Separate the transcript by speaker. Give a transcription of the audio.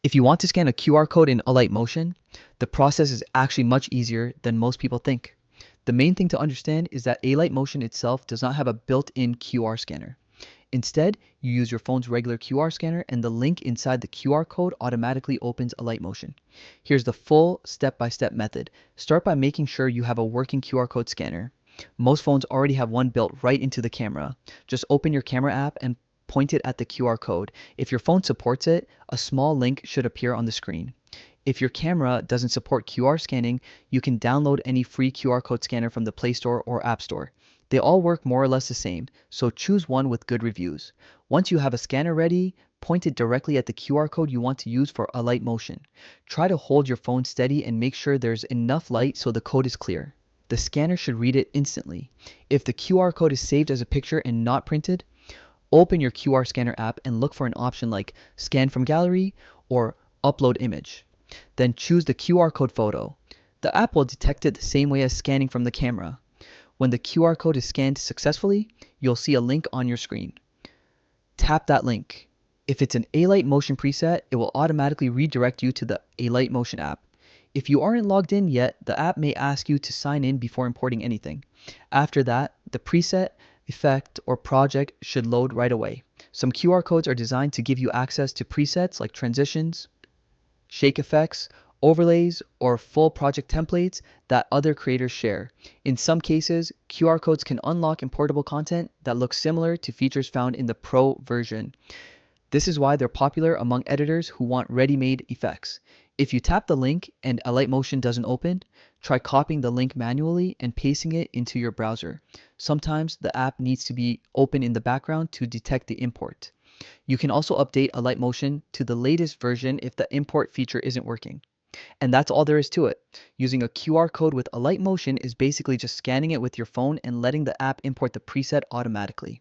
Speaker 1: If you want to scan a QR code in Alight Motion, the process is actually much easier than most people think. The main thing to understand is that Alight Motion itself does not have a built-in QR scanner. Instead, you use your phone's regular QR scanner and the link inside the QR code automatically opens Alight Motion. Here's the full step-by-step method. Start by making sure you have a working QR code scanner. Most phones already have one built right into the camera. Just open your camera app and point it at the QR code. If your phone supports it, a small link should appear on the screen. If your camera doesn't support QR scanning, you can download any free QR code scanner from the Play Store or App Store. They all work more or less the same, so choose one with good reviews. Once you have a scanner ready, point it directly at the QR code you want to use for Alight Motion. Try to hold your phone steady and make sure there's enough light so the code is clear. The scanner should read it instantly. If the QR code is saved as a picture and not printed, open your QR scanner app and look for an option like Scan from Gallery or Upload Image. Then choose the QR code photo. The app will detect it the same way as scanning from the camera. When the QR code is scanned successfully, you'll see a link on your screen. Tap that link. If it's an Alight Motion preset, it will automatically redirect you to the Alight Motion app. If you aren't logged in yet, the app may ask you to sign in before importing anything. After that, the preset, effect, or project should load right away. Some QR codes are designed to give you access to presets like transitions, shake effects, overlays, or full project templates that other creators share. In some cases, QR codes can unlock importable content that looks similar to features found in the Pro version. This is why they're popular among editors who want ready-made effects. If you tap the link and Alight Motion doesn't open, try copying the link manually and pasting it into your browser. Sometimes the app needs to be open in the background to detect the import. You can also update Alight Motion to the latest version if the import feature isn't working. And that's all there is to it. Using a QR code with Alight Motion is basically just scanning it with your phone and letting the app import the preset automatically.